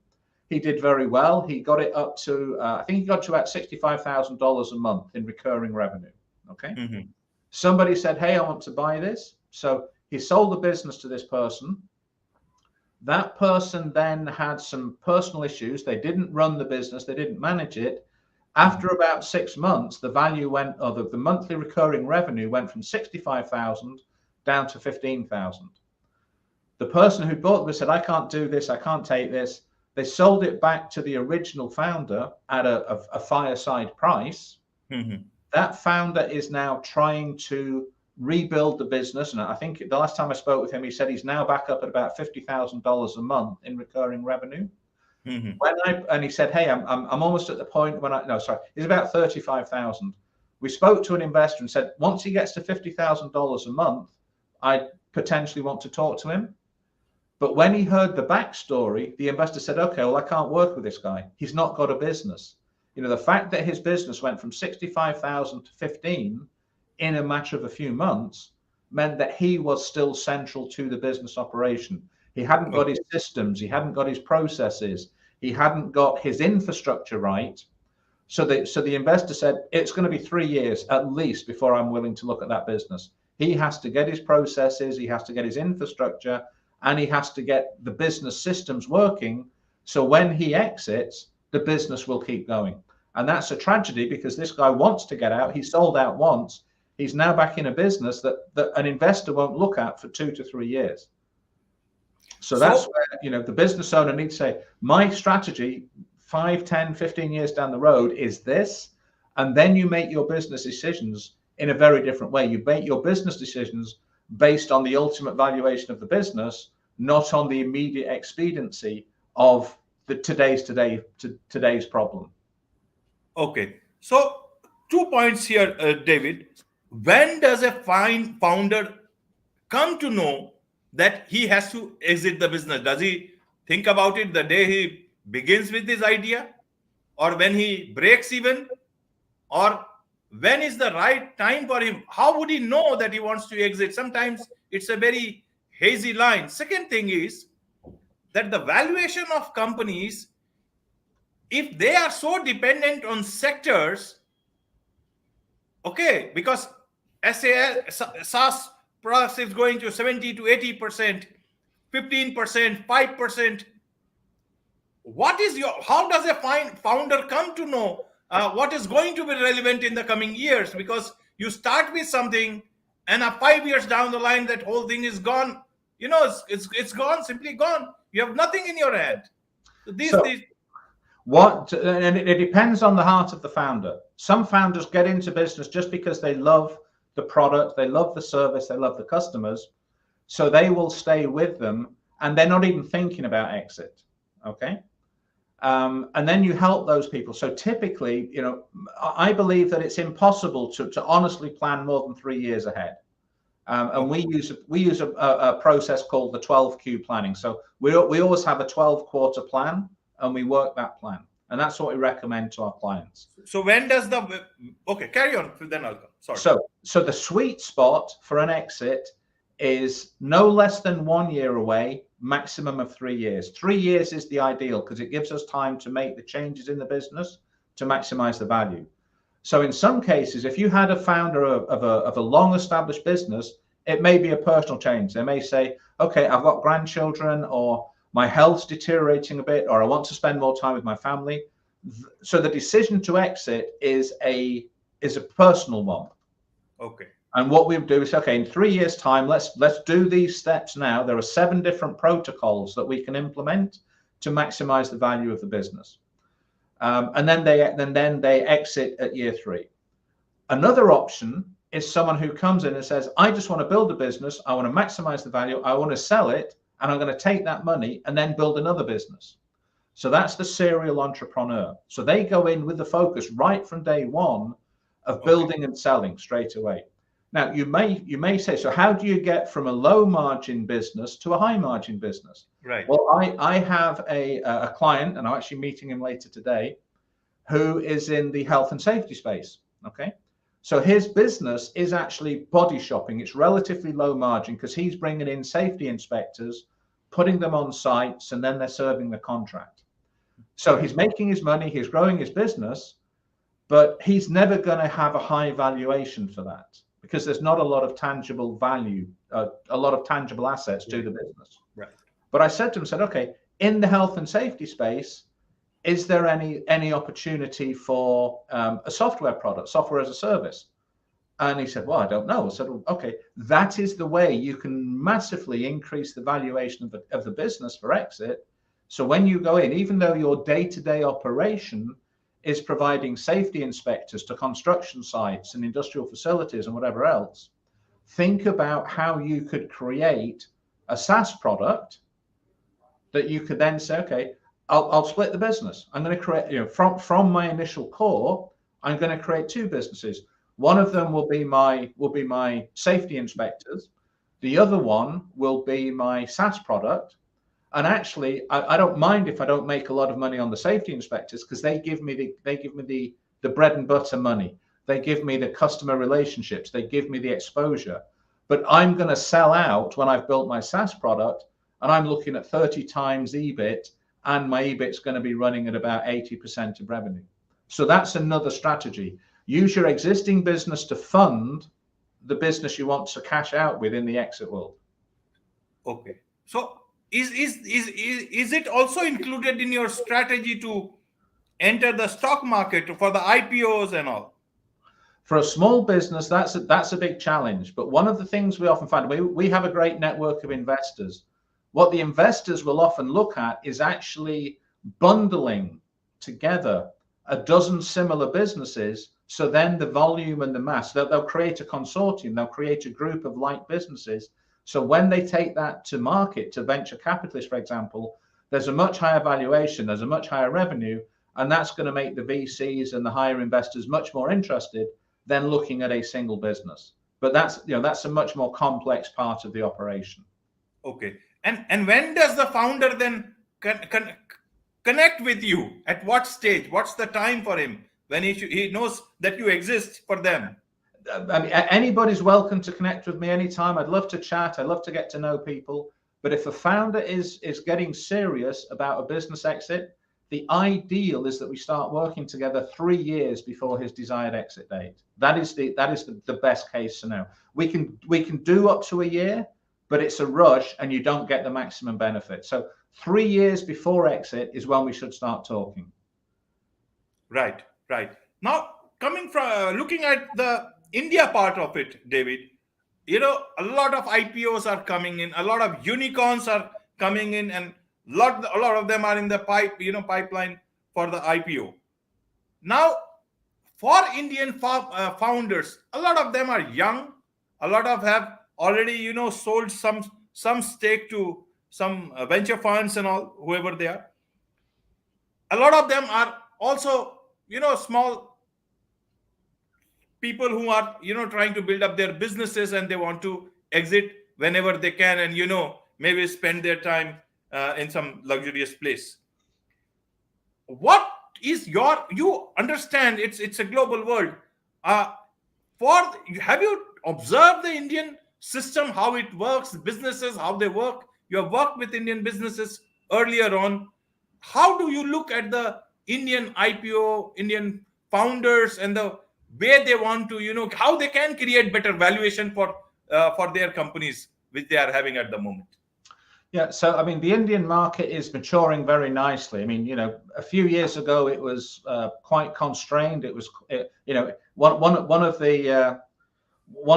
He did very well. He got it up to, I think he got to about $65,000 a month in recurring revenue. Okay. Somebody said, hey, I want to buy this. So he sold the business to this person. That person then had some personal issues. They didn't run the business. They didn't manage it. After about 6 months, the value went, or the monthly recurring revenue went from 65,000 down to 15,000. The person who bought this said, I can't do this. I can't take this. They sold it back to the original founder at a fireside price. That founder is now trying to rebuild the business. And I think the last time I spoke with him, he said he's now back up at about $50,000 a month in recurring revenue. And he said, hey, I'm almost at the point when he's about 35,000. We spoke to an investor and said, once he gets to $50,000 a month, I potentially want to talk to him. But when he heard the backstory, the investor said, okay, well, I can't work with this guy. He's not got a business. You know, the fact that his business went from 65,000 to 15 in a matter of a few months meant that he was still central to the business operation. He hadn't got his systems. He hadn't got his processes. He hadn't got his infrastructure right. So the investor said, it's going to be 3 years at least before I'm willing to look at that business. He has to get his processes. He has to get his infrastructure, and he has to get the business systems working. So when he exits, the business will keep going. And that's a tragedy, because this guy wants to get out. He sold out once. He's now back in a business that an investor won't look at for 2 to 3 years. So that's where, you know, the business owner needs to say, my strategy 5, 10, 15 years down the road is this. And then you make your business decisions in a very different way. You make your business decisions based on the ultimate valuation of the business, not on the immediate expediency of today's problem. Okay. So 2 points here, David. When does a founder come to know that he has to exit the business? Does he think about it the day he begins with his idea? or when he breaks even, or when is the right time for him? How would he know that he wants to exit? Sometimes it's a very hazy line. Second thing is that the valuation of companies, if they are so dependent on sectors, okay, because SaaS products is going to 70 to 80%, 15%, 5%. What is how does a founder come to know what is going to be relevant in the coming years? Because you start with something, and 5 years down the line, that whole thing is gone. It's gone, simply gone. You have nothing in your hand. So these and it depends on the heart of the founder. Some founders get into business just because they love the product, they love the service, they love the customers, so they will stay with them, and they're not even thinking about exit. Okay. And then you help those people. So typically, I believe that it's impossible to honestly plan more than 3 years ahead. And we use a process called the 12Q planning. So we always have a 12-quarter plan, and we work that plan. And that's what we recommend to our clients. So when does okay, carry on, then I'll go. Sorry. So the sweet spot for an exit is no less than 1 year away, maximum of 3 years. 3 years is the ideal because it gives us time to make the changes in the business to maximize the value. So in some cases, if you had a founder of a long-established business, it may be a personal change. They may say, okay, I've got grandchildren, or my health's deteriorating a bit, or I want to spend more time with my family. So the decision to exit is a personal one. Okay. And what we do is, okay, in 3 years' time, let's do these steps now. There are 7 different protocols that we can implement to maximize the value of the business. And then they exit at year 3. Another option is someone who comes in and says, I just want to build a business. I want to maximize the value. I want to sell it, and I'm going to take that money and then build another business. So that's the serial entrepreneur. So they go in with the focus right from day one of building and selling straight away. Now, you may say, so how do you get from a low margin business to a high margin business? Right. Well, I have a client, and I'm actually meeting him later today, who is in the health and safety space. Okay. So his business is actually body shopping. It's relatively low margin because he's bringing in safety inspectors, putting them on sites, and then they're serving the contract. So he's making his money, he's growing his business, but he's never going to have a high valuation for that because there's not a lot of tangible value, a lot of tangible assets to the business. Right. But I said to him, okay, in the health and safety space, is there any opportunity for a software product, software as a service? And he said, well, I don't know. I said, okay, that is the way you can massively increase the valuation of the business for exit. So when you go in, even though your day-to-day operation is providing safety inspectors to construction sites and industrial facilities and whatever else, think about how you could create a SaaS product that you could then say, okay, I'll split the business. I'm going to create, from my initial core, I'm going to create 2 businesses. One of them will be my safety inspectors. The other one will be my SaaS product. And actually, I don't mind if I don't make a lot of money on the safety inspectors because they give me the bread and butter money. They give me the customer relationships. They give me the exposure. But I'm going to sell out when I've built my SaaS product, and I'm looking at 30 times EBIT, and my EBIT's going to be running at about 80% of revenue. So that's another strategy. Use your existing business to fund the business you want to cash out with in the exit world. Okay. So is it also included in your strategy to enter the stock market for the IPOs and all? For a small business, that's a big challenge. But one of the things we often find, we have a great network of investors. What the investors will often look at is actually bundling together a dozen similar businesses. So then the volume and the mass, they'll create a consortium, they'll create a group of like businesses. So when they take that to market, to venture capitalists, for example, there's a much higher valuation, there's a much higher revenue, and that's going to make the VCs and the higher investors much more interested than looking at a single business. But that's a much more complex part of the operation. Okay. And when does the founder then connect with you? At what stage? What's the time for him when he knows that you exist for them? I mean, anybody's welcome to connect with me anytime. I'd love to chat. I'd love to get to know people. But if a founder is getting serious about a business exit, the ideal is that we start working together 3 years before his desired exit date. That is the best case scenario. We can do up to a year, but it's a rush and you don't get the maximum benefit. So 3 years before exit is when we should start talking. Right, right. Now, coming from looking at the India part of it, David, a lot of IPOs are coming in, a lot of unicorns are coming in, and a lot of them are in the pipeline for the IPO. Now, for Indian founders, a lot of them are young, a lot of have already sold some stake to some venture funds and all, whoever they are. A lot of them are also small people who are trying to build up their businesses, and they want to exit whenever they can, and maybe spend their time in some luxurious place. What is you understand it's a global world. Have you observed the Indian system, how it works, businesses, how they work? You have worked with Indian businesses earlier on. How do you look at the Indian IPO, Indian founders, and the way they want to, how they can create better valuation for their companies, which they are having at the moment? Yeah, so I mean, the Indian market is maturing very nicely. I mean, a few years ago it was quite constrained. It was, one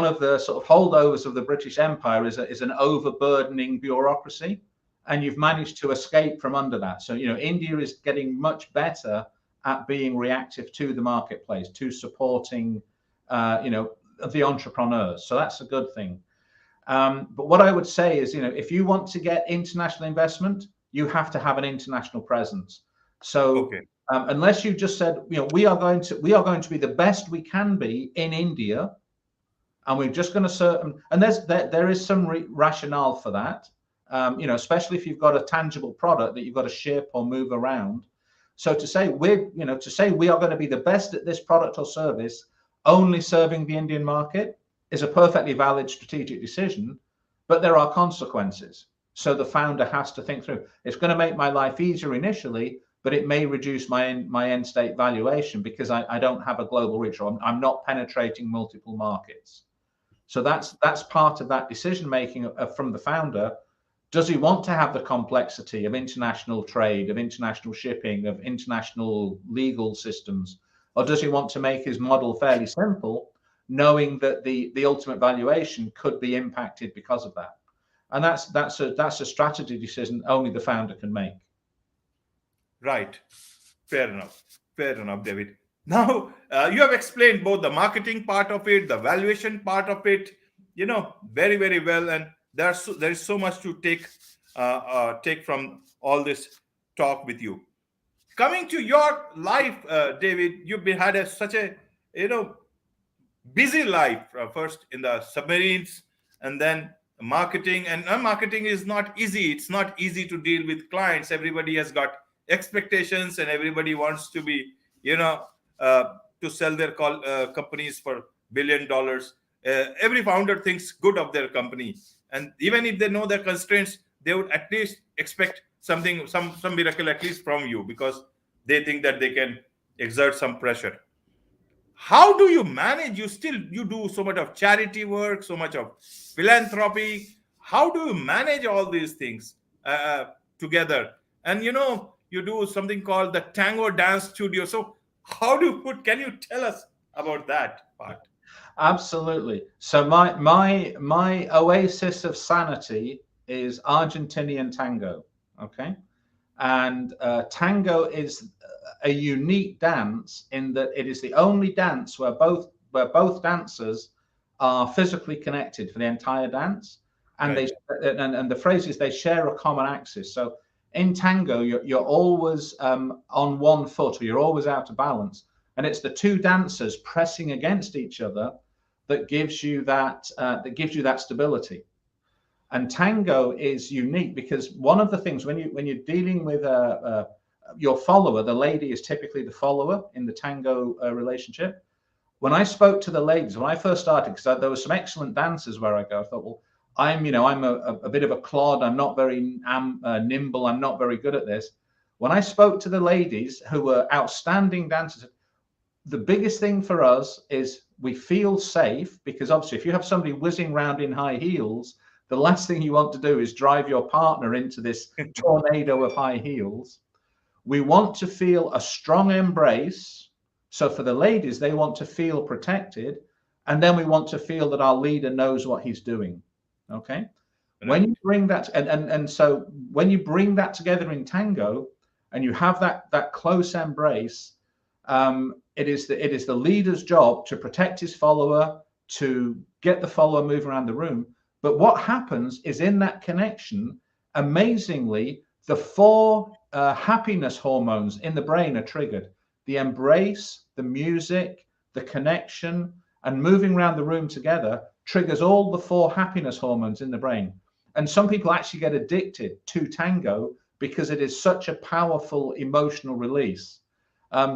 of the sort of holdovers of the British Empire is an overburdening bureaucracy, and you've managed to escape from under that. So India is getting much better at being reactive to the marketplace, to supporting the entrepreneurs. So that's a good thing. But what I would say is, if you want to get international investment, you have to have an international presence. So okay. Unless you just said, we are going to be the best we can be in India, and we're just going to and there is some rationale for that, especially if you've got a tangible product that you've got to ship or move around. So to say we are going to be the best at this product or service, only serving the Indian market, is a perfectly valid strategic decision, but there are consequences. So the founder has to think through, it's going to make my life easier initially, but it may reduce my end state valuation because I don't have a global reach, or I'm not penetrating multiple markets. So that's part of that decision making from the founder. Does he want to have the complexity of international trade, of international shipping, of international legal systems, or does he want to make his model fairly simple, knowing that the ultimate valuation could be impacted because of that? And that's a strategy decision only the founder can make. Right. Fair enough, David. Now you have explained both the marketing part of it, the valuation part of it, very, very well, and there is so much to take from all this talk with you. Coming to your life, David, you've had such a busy life, first in the submarines and then marketing. And marketing is not easy. It's not easy to deal with clients. Everybody has got expectations, and everybody wants to be to sell their companies for $1 billion. Every founder thinks good of their company, and even if they know their constraints, they would at least expect some miracle at least from you, because they think that they can exert some pressure. How do you manage? You do so much of charity work, so much of philanthropy. How do you manage all these things together? And you do something called the Tango Dance Studio. So how do you can you tell us about that part? Absolutely. So my oasis of sanity is Argentinian tango. Okay. And tango is a unique dance in that it is the only dance where both dancers are physically connected for the entire dance, and right. And the phrase is they share a common axis. So in tango, you're always on one foot, or you're always out of balance, and it's the two dancers pressing against each other that gives you that stability. And tango is unique because one of the things when you're dealing with your follower, the lady is typically the follower in the tango relationship. When I spoke to the ladies, when I first started, because there were some excellent dancers where I go, I thought, well, I'm a bit of a clod. I'm not very nimble. I'm not very good at this. When I spoke to the ladies who were outstanding dancers, the biggest thing for us is we feel safe, because obviously if you have somebody whizzing around in high heels, the last thing you want to do is drive your partner into this tornado of high heels. We want to feel a strong embrace. So for the ladies, they want to feel protected. And then we want to feel that our leader knows what he's doing. Okay. When you bring that, and so when you bring that together in tango and you have that close embrace, it is the leader's job to protect his follower, to get the follower moving around the room. But what happens is in that connection, amazingly, the 4 happiness hormones in the brain are triggered. The embrace, the music, the connection, and moving around the room together triggers all the 4 happiness hormones in the brain. And some people actually get addicted to tango because it is such a powerful emotional release.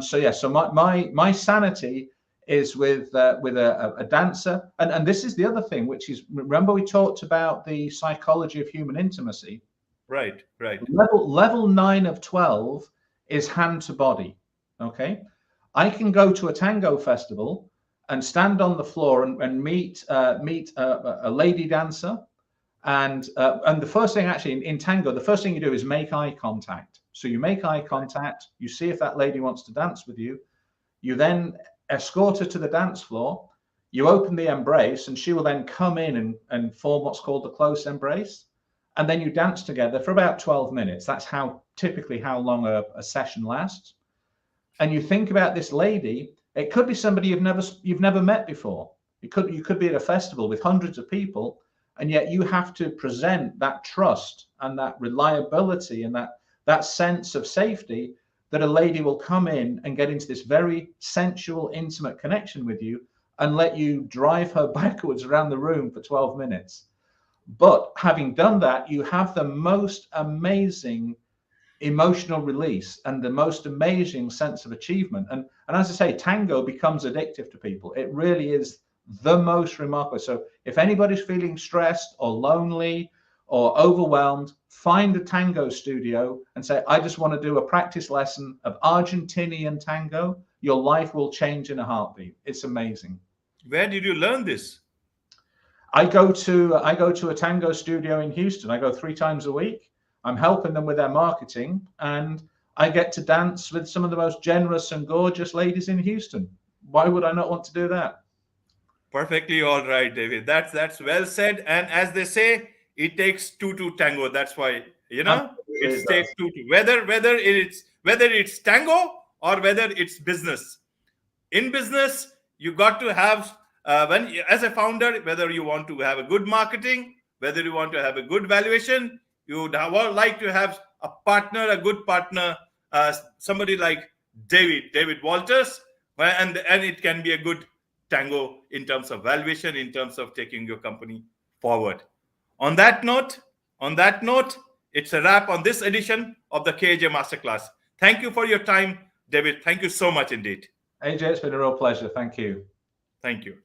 So my sanity is with a dancer. And this is the other thing, which is, remember we talked about the psychology of human intimacy. Right. Level 9 of 12 is hand to body. Okay. I can go to a tango festival and stand on the floor and meet a lady dancer. And the first thing actually in tango, the first thing you do is make eye contact. So you make eye contact, you see if that lady wants to dance with you. You then escort her to the dance floor. You open the embrace and she will then come in and form what's called the close embrace. And then you dance together for about 12 minutes. That's typically how long a session lasts. And you think about this lady, it could be somebody you've never met before. You could be at a festival with hundreds of people, and yet you have to present that trust and that reliability and that sense of safety that a lady will come in and get into this very sensual, intimate connection with you and let you drive her backwards around the room for 12 minutes. But having done that, you have the most amazing emotional release and the most amazing sense of achievement. And as I say, tango becomes addictive to people. It really is the most remarkable. So if anybody's feeling stressed or lonely or overwhelmed, find a tango studio and say, I just want to do a practice lesson of Argentinian tango. Your life will change in a heartbeat. It's amazing. Where did you learn this? I go to a tango studio in Houston. I go 3 times a week. I'm helping them with their marketing, and I get to dance with some of the most generous and gorgeous ladies in Houston. Why would I not want to do that? Perfectly all right, David. That's well said. And as they say, it takes 2 to tango. That's why, it takes 2 to whether it's tango or whether it's business. In business, you got to have as a founder, whether you want to have a good marketing, whether you want to have a good valuation, you would like to have a good partner, somebody like David Walters, and it can be a good tango in terms of valuation, in terms of taking your company forward. On that note, it's a wrap on this edition of the KAJ Masterclass. Thank you for your time, David. Thank you so much indeed. AJ, it's been a real pleasure. Thank you. Thank you.